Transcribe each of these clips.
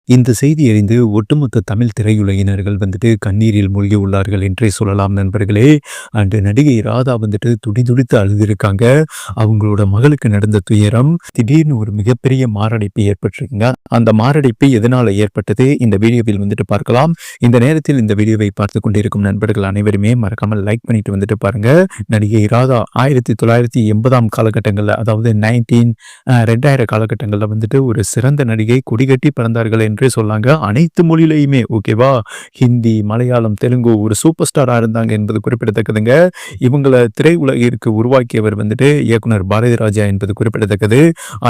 இந்த செய்தி அறிந்து ஒட்டுமொத்த தமிழ் திரையுலகினர்கள் கண்ணீரில் மூழ்கி உள்ளார்கள் என்றே சொல்லலாம் நண்பர்களே. அன்று நடிகை ராதா துடிதுடித்து அழுதிருக்காங்க. அவங்களோட மகளுக்கு நடந்த துயரம் திடீர்னு ஒரு மிகப்பெரிய மாரடைப்பு ஏற்பட்டிருக்குங்க. அந்த மாரடைப்பு எதனால ஏற்பட்டது இந்த வீடியோவில் பார்க்கலாம். இந்த நேரத்தில் இந்த வீடியோவை பார்த்து கொண்டிருக்கும் நண்பர்கள் அனைவருமே மறக்காமல் லைக் பண்ணிட்டு பாருங்க. நடிகை ராதா 1980 காலகட்டங்களில், அதாவது 2000 காலகட்டங்களில் ஒரு சிறந்த நடிகை, கொடிகட்டி பிறந்தார்கள் என்றே சொல்லாங்க. அனைத்து மொழியிலையுமே ஓகேவா, ஹிந்தி, மலையாளம், தெலுங்கு ஒரு சூப்பர் ஸ்டாரா இருந்தாங்க என்பது குறிப்பிடத்தக்கதுங்க. இவங்களை திரையுலகிற்கு உருவாக்கியவர் இயக்குனர் பாரதி ராஜா என்பது குறிப்பிடத்தக்கது.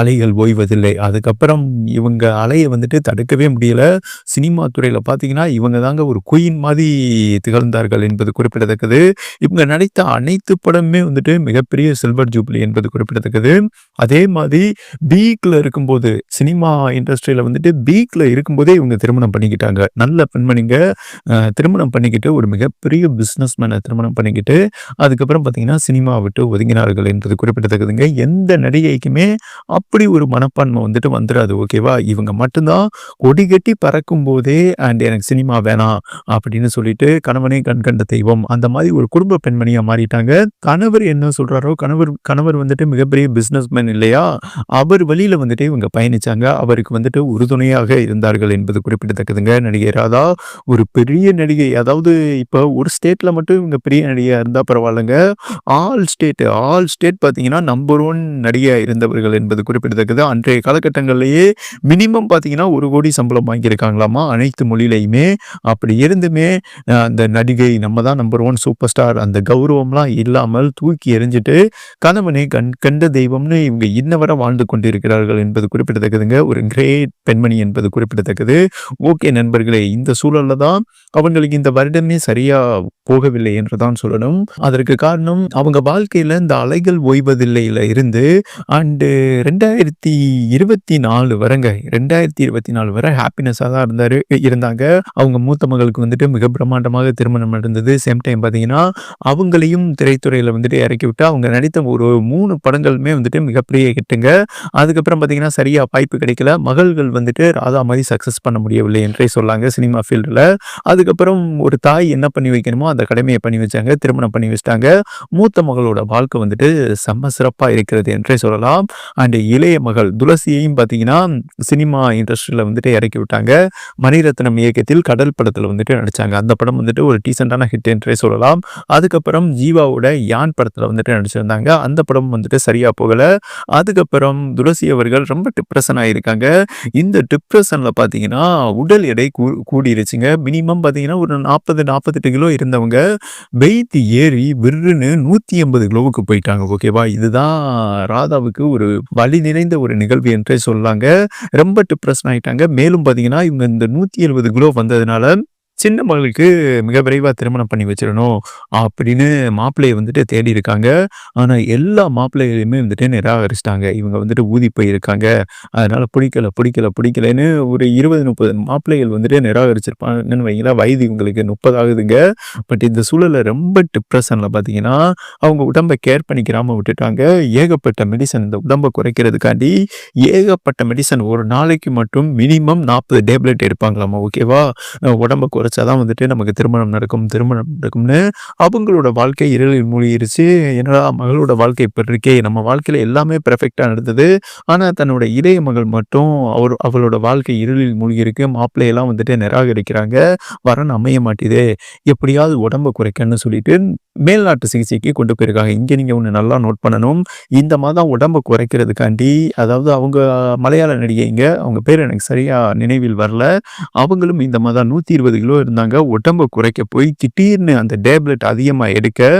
அலைகள் ஓய்வதில்லை, அதுக்கப்புறம் இவங்க அலையை தடுக்கவே முடியல. சினிமா துறையில பாத்தீங்கன்னா இவங்க தாங்க ஒரு குயின் மாதிரி திகழ்ந்தார்கள் என்பது குறிப்பிடத்தக்கது. இவங்க நடித்த அனைத்து படமே மிகப்பெரிய சில்வர் ஜூப்ளி என்பது குறிப்பிடத்தக்கது. அதே மாதிரி பீக்ல இருக்கும்போது, சினிமா இண்டஸ்ட்ரியில பீக்ல இருக்கும்போதே இவங்க திருமணம் பண்ணிக்கிட்டாங்க. நல்ல பெண்மணிங்க. திருமணம் பண்ணிக்கிட்டு ஒரு மிகப்பெரிய பிசினஸ் மேனை திருமணம் பண்ணிக்கிட்டு அதுக்கப்புறம் பார்த்தீங்கன்னா சினிமா விட்டு ஒதுங்கினார்கள் என்பது குறிப்பிடத்தக்கதுங்க. எந்த நடிகைக்குமே அப்படி ஒரு மனப்பான்மை வந்துடாது. ஓகேவா, இவங்க மட்டும்தான் கொடி கட்டி பறக்கும் போதே எனக்கு சினிமா வேணாம் அப்படின்னு சொல்லிட்டு கணவனே கண் கண்ட தெய்வம் அந்த மாதிரி ஒரு குடும்ப பெண்மணியா மாறிட்டாங்க. கணவர் என்ன சொல்றாரோ, கணவர் மிகப்பெரிய பிசினஸ் மேன் இல்லையா, அவர் வழியில இவங்க பயணிச்சாங்க. அவருக்கு உறுதுணையாக இருந்தார்கள் என்பது குறிப்பிடத்தக்கதுங்க. நடிகை ராதா ஒரு பெரிய நடிகை. அதாவது இப்ப ஒரு ஸ்டேட்ல மட்டும் இவங்க பெரிய நடிகையா இருந்தா பரவாயில்லைங்க. ஆல் ஸ்டேட் பாத்தீங்கன்னா நம்பர் 1 நடிகையா இருந்தவர்கள் என்பது குறிப்பிடத்தக்கது. அன்றைய காலகட்டங்களிலேயே மினிமம் பாத்தீங்கன்னா 1 கோடி சம்பளம் வாங்கியிருக்காங்களாமா அனைத்து மொழியிலையுமே. அப்படி இருந்துமே அந்த நடிகை நம்ம தான் நம்பர் 1 சூப்பர் ஸ்டார் அந்த கௌரவம்லாம் இல்லாமல் தூக்கி எறிஞ்சிட்டு கணவனை கண்ட தெய்வம்னு இவங்க இன்னவரை வாழ்ந்து கொண்டிருக்கிறார்கள் என்பது குறிப்பிடத்தக்கதுங்க. ஒரு கிரேட் பெண்மணி என்பது குறிப்பிடத்தக்கது. ஓகே நண்பர்களே, இந்த சூழல்ல தான் அவங்களுக்கு இந்த வருடமே சரியா போகவில்லை என்றுதான் சொல்லணும். அதற்கு காரணம் அவங்க வாழ்க்கையில இந்த அலைகள் ஓய்வதில்லையில இருந்து அண்டு 2024 வரங்க 2024 வரை ஹாப்பினஸா தான் இருந்தாங்க. அவங்க மூத்த மகளுக்கு மிக பிரம்மாண்டமாக திருமணம் நடந்தது. சேம் டைம் பார்த்தீங்கன்னா அவங்களையும் திரைத்துறையில இறக்கி விட்டு அவங்க நடித்த ஒரு 3 படங்களுமே மிகப்பெரிய ஹிட்டுங்க. அதுக்கப்புறம் பார்த்தீங்கன்னா சரியா வாய்ப்பு கிடைக்கல. மகள்கள் ராதா மாதிரி சக்சஸ் பண்ண முடியவில்லை என்றே சொல்லாங்க சினிமா ஃபீல்டில். அதுக்கப்புறம் ஒரு தாய் என்ன பண்ணி வைக்கணுமோ அந்த கடமையை பண்ணி வச்சாங்க. திருமணம் பண்ணி வச்சிட்டாங்க. மூத்த மகளோட வாழ்க்கை செம்ம சிறப்பா இருக்கிறது என்றே சொல்லலாம். அண்ட் இளைய மகள் துளசியையும் பார்த்தீங்கன்னா சினிமா இண்டஸ்ட்ரியில இறக்கி விட்டாங்க. மணிரத்னம் இயக்கத்தில் கடல் படத்துல நடிச்சாங்க. அந்த படம் ஒரு டீசென்டான ஹிட் என்றே சொல்லலாம். அதுக்கப்புறம் ஜீவாவோட யான் படத்துல நடிச்சிருந்தாங்க. அந்த படம் சரியா போகல. அதுக்கப்புறம் துளசி அவர்கள் ரொம்ப டிப்ரெஷன் ஆயிருக்காங்க. இந்த டிப்ரெஷன்ல பாத்தீங்கன்னா உடல் எடை கூடிருச்சுங்க. மினிமம் பாத்தீங்கன்னா ஒரு 40-48 கிலோ இருந்தவங்க வெயிட் ஏறி விருன்னு 180 கிலோவுக்கு போயிட்டாங்க. ஓகேவா, இதுதான் ராதாவுக்கு ஒரு வலி நிறைந்த ஒரு நிகழ்வு என்றே சொல்லாங்க. ரொம்ப டிப்ரெஷன் ஆயிட்டாங்க. மேலும் பாத்தீங்கன்னா இவங்க இந்த 170 கிலோ வந்ததுனால சின்ன மகளுக்கு மிக விரைவா திருமணம் பண்ணி வச்சிடணும் அப்படின்னு மாப்பிள்ளையை தேடி இருக்காங்க. ஆனா எல்லா மாப்பிள்ளைகளையுமே நிராகரிச்சிட்டாங்க. இவங்க ஊதி போயிருக்காங்க. அதனால பிடிக்கலன்னு ஒரு 20-30 மாப்பிள்ளைகள் நிராகரிச்சிருப்பாங்கன்னு வைங்களா. வயது இவங்களுக்கு 30 ஆகுதுங்க. பட் இந்த சூழல ரொம்ப டிப்ரெஷன்ல பாத்தீங்கன்னா அவங்க உடம்பை கேர் பண்ணிக்கிறாம விட்டுட்டாங்க. ஏகப்பட்ட மெடிசன், இந்த உடம்பை குறைக்கிறதுக்காண்டி ஏகப்பட்ட மெடிசன் ஒரு நாளைக்கு மட்டும் மினிமம் 40 டேப்லெட் எடுப்பாங்களாமா. ஓகேவா, உடம்பை குறைச்சாதான் நமக்கு திருமணம் நடக்கும்னு அவங்களோட வாழ்க்கை இருளில் மூழ்கிருச்சு. என்னடா மகளோட வாழ்க்கை இப்படி இருக்கே, நம்ம வாழ்க்கையில எல்லாமே பெர்ஃபெக்டா நடந்தது, ஆனா தன்னோட இளைய மகள் மட்டும் அவளோட வாழ்க்கை இருளில் மூழ்கி இருக்கு. மாப்பிள்ளையெல்லாம் நிராகரிக்கிறாங்க. வரன் அமைய மாட்டேதே, எப்படியாவது உடம்பை குறைக்கணும்னு சொல்லிட்டு மேல்நாட்டு சிகிச்சைக்கு கொண்டு போயிருக்காங்க. இங்க நீங்க ஒண்ணு நல்லா நோட் பண்ணணும். இந்த மாதம் உடம்பை குறைக்கிறதுக்காண்டி, அதாவது அவங்க மலையாள நடிகைங்க, அவங்க பேர் எனக்கு சரியா நினைவில் வரல. அவங்களும் இந்த மாதம் 120 கிலோ இருந்தாங்க. உடம்பை குறைக்க போய் திடீர்னு அந்த டேப்லெட் அதிகமா எடுக்க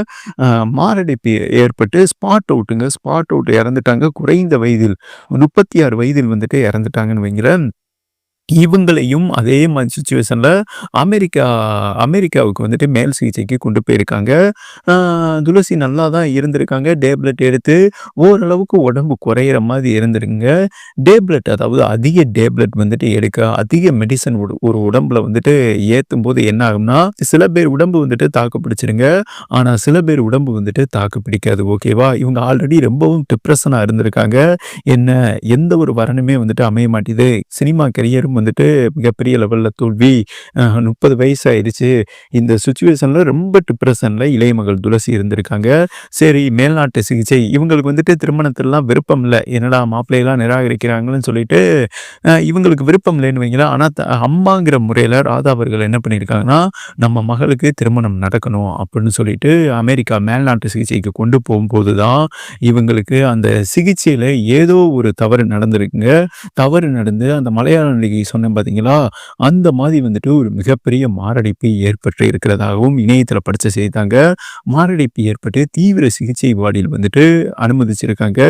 மாரடைப்பு ஏற்பட்டு ஸ்பாட் அவுட் இறந்துட்டாங்க. குறைந்த வயதில் 36 வயதில் இறந்துட்டாங்கன்னு வைங்களேன். இவங்களையும் அதே மாதிரி சிச்சுவேஷன்ல அமெரிக்காவுக்கு மேல் சிகிச்சைக்கு கொண்டு போயிருக்காங்க. துளசி நல்லா தான் இருந்திருக்காங்க. டேப்லெட் எடுத்து ஓரளவுக்கு உடம்பு குறையிற மாதிரி இருந்திருக்குங்க. டேப்லெட், அதாவது அதிக டேப்லெட் எடுக்க, அதிக மெடிசன் ஒரு உடம்புல ஏற்றும் போது என்ன ஆகும்னா, சில பேர் உடம்பு தாக்கு பிடிச்சிருங்க. ஆனா சில பேர் உடம்பு தாக்கு பிடிக்காது. ஓகேவா, இவங்க ஆல்ரெடி ரொம்பவும் டிப்ரெஷனா இருந்திருக்காங்க. என்ன, எந்த ஒரு வரனுமே அமைய மாட்டேது. சினிமா கரியரும் திருமணம் வந்துட்டு மிகப்பெரிய லெவல்ல தோல்வி. 30 வயசு ஆயிடுச்சு. இந்த சிச்சுவேஷன்ல ரொம்ப டிப்ரஷன்ல இளைய மகள் துளசி இருந்திருக்காங்க. சரி, மேல்நாட்டு சிகிச்சை இவங்களுக்கு வந்துட்டு திருமணத்திலலாம் விருப்பம் இல்ல. என்னடா மாப்பிள்ளையெல்லாம் நிராகரிக்கிறாங்கன்னு சொல்லிட்டு இவங்களுக்கு விருப்பம் இல்லைன்னு வைங்களேன். ஆனா அம்மாங்கிற முறையில ராதா அவர்கள் என்ன பண்ணியிருக்காங்கன்னா, நம்ம மகளுக்கு திருமணம் நடக்கணும் அப்படின்னு சொல்லிட்டு அமெரிக்கா மேல்நாட்டு சிகிச்சைக்கு கொண்டு போகும்போது தான் இவங்களுக்கு அந்த சிகிச்சையில ஏதோ ஒரு தவறு நடந்திருக்குங்க. தவறு நடந்து அந்த மலையாள நடிகை சொன்னேன் பார்த்தீங்களா, அந்த மாதிரி வந்துட்டு ஒரு மிகப்பெரிய மாரடைப்பு ஏற்பட்டு இருக்கிறதாகவும் இணையத்தில படிச்ச செய்தி தாங்க. மாரடைப்பு ஏற்பட்டு தீவிர சிகிச்சை வார்டில் வந்துட்டு அனுமதிச்சிருக்காங்க.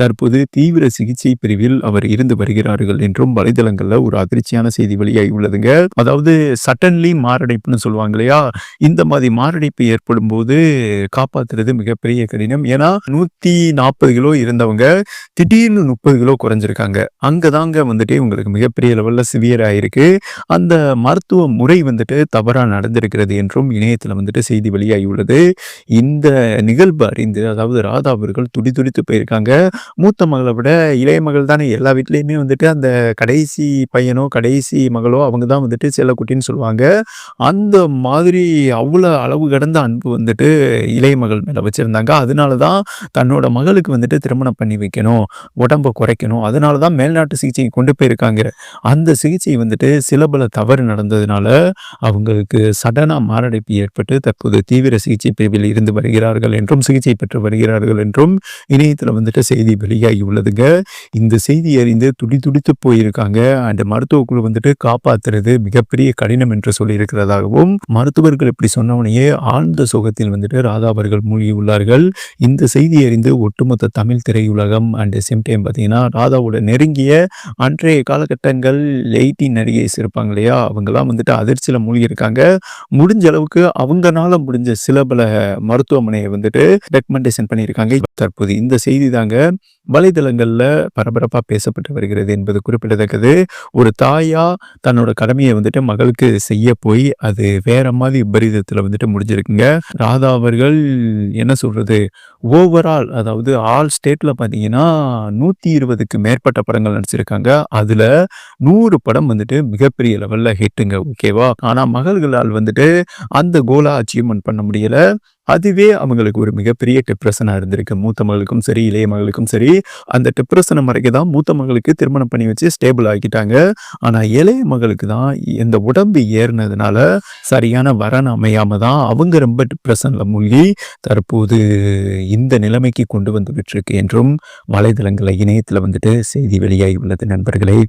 தற்போது தீவிர சிகிச்சை பிரிவில் அவர் இருந்து வருகிறார்கள் என்றும் வலைதளங்கள்ல ஒரு அதிர்ச்சியான செய்தி வெளியாகி உள்ளதுங்க. அதாவது சடன்லி மாரடைப்புன்னு சொல்லுவாங்க இல்லையா? இந்த மாதிரி மாரடைப்பு ஏற்படும்போது காப்பாத்துறது மிகப்பெரிய கடினம். ஏன்னா 140 கிலோ இருந்தவங்க திடீர்னு 30 கிலோ குறைஞ்சிருக்காங்க. அங்கதாங்க வந்துட்டு இவங்களுக்கு மிகப்பெரிய லெவல்ல சிவியர் ஆயிருக்கு. அந்த மருத்துவ முறை வந்துட்டு தவறா நடந்திருக்கிறது என்றும் இணையத்துல வந்துட்டு செய்தி வெளியாகி உள்ளது. இந்த நிகழ்வு அறிந்து அதாவது ராதா அவர்கள் துடிதுடித்து போயிருக்காங்க. மூத்த மகளை விட இளைய மகள் தானே எல்லா வீட்லயுமே வந்துட்டு அந்த கடைசி பையனோ, கடைசி மகளோ அவங்க தான் வந்துட்டு செல்லக்குட்டின்னு சொல்லுவாங்க. அந்த மாதிரி அவ்வளோ அளவு கடந்த அன்பு வந்துட்டு இளைய மகள் மேல வச்சிருந்தாங்க. அதனால தான் தன்னோட மகளுக்கு வந்துட்டு திருமணம் பண்ணி வைக்கணும், உடம்ப குறைக்கணும். அதனால தான் மேல்நாட்டு சிகிச்சைக்கு கொண்டு போயிருக்காங்க. அந்த சிகிச்சை வந்துட்டு சில பல தவறு நடந்ததுனால அவங்களுக்கு சடனா மாரடைப்பு ஏற்பட்டு தற்போது தீவிர சிகிச்சை பிரிவில் இருந்து வருகிறார்கள் என்றும், சிகிச்சை பெற்று வருகிறார்கள் என்றும் இணையத்துல வந்துட்டு செய்தி வெளியாகி உள்ளதுங்க. இந்த செய்தி அறிந்து துடிதுடித்து போயிருக்காங்க. அந்த மருத்துவ குழு வந்துட்டு காப்பாத்துறது மிகப்பெரிய கடினம் என்று சொல்லியிருக்கிறதாகவும், மருத்துவர்கள் இப்படி சொன்னவனையே ஆழ்ந்த சோகத்தில் வந்துட்டு ராதா அவர்கள் மூழ்கி உள்ளார்கள். இந்த செய்தி அறிந்து ஒட்டுமொத்த தமிழ் திரையுலகம் அண்ட் சேம் டைம் பார்த்தீங்கன்னா, ராதாவோட நெருங்கிய அன்றைய காலகட்டங்கள் 18 நடிகைஸ் இருப்பாங்க இல்லையா? அவங்கலாம் வந்துட்டு அதிர்ச்சியில மூழ்கி இருக்காங்க. முடிஞ்ச அளவுக்கு அவங்கனால முடிஞ்ச சில பல மருத்துவமனையை வந்துட்டு ரெக்கமெண்டேஷன் பண்ணியிருக்காங்க. தற்போது இந்த செய்தி தாங்க வலைதளங்கள்ல பரபரப்பா பேசப்பட்டு வருகிறது என்பது குறிப்பிடத்தக்கது. ஒரு தாயா தன்னோட கடமையை வந்துட்டு மகளுக்கு செய்ய போய் அது வேற மாதிரி விபரீதத்துல வந்துட்டு முடிஞ்சிருக்குங்க. ராதா அவர்கள் என்ன சொல்றது, ஓவரால் அதாவது ஆல் ஸ்டேட்ல பார்த்தீங்கன்னா 120க்கு மேற்பட்ட படங்கள் நடிச்சிருக்காங்க. அதுல 100 படம் வந்துட்டு மிகப்பெரிய லெவல்ல ஹிட்டுங்க. ஓகேவா? ஆனா மகள்களால் வந்துட்டு அந்த கோலா அச்சீவ்மெண்ட் பண்ண முடியல. அதுவே அவங்களுக்கு ஒரு மிகப்பெரிய டிப்ரஷனா இருந்திருக்கு. மூத்த மகளுக்கும் சரி, இளைய மகளுக்கும் சரி. அந்த டிப்ரஷனை மறைக்க தான் மூத்த மகளுக்கு திருமணம் பண்ணி வச்சு ஸ்டேபிள் ஆக்கிட்டாங்க. ஆனா இளைய மகளுக்கு தான் இந்த உடம்பு ஏறினதுனால சரியான வரன் அமையாம தான் அவங்க ரொம்ப டிப்ரஷன்ல மூழ்கி தற்போது இந்த நிலைமைக்கு கொண்டு வந்து விட்டுருக்கு என்றும் வலைதளங்கள்ல இணையத்துல வந்துட்டு செய்தி வெளியாகி உள்ளது நண்பர்களே.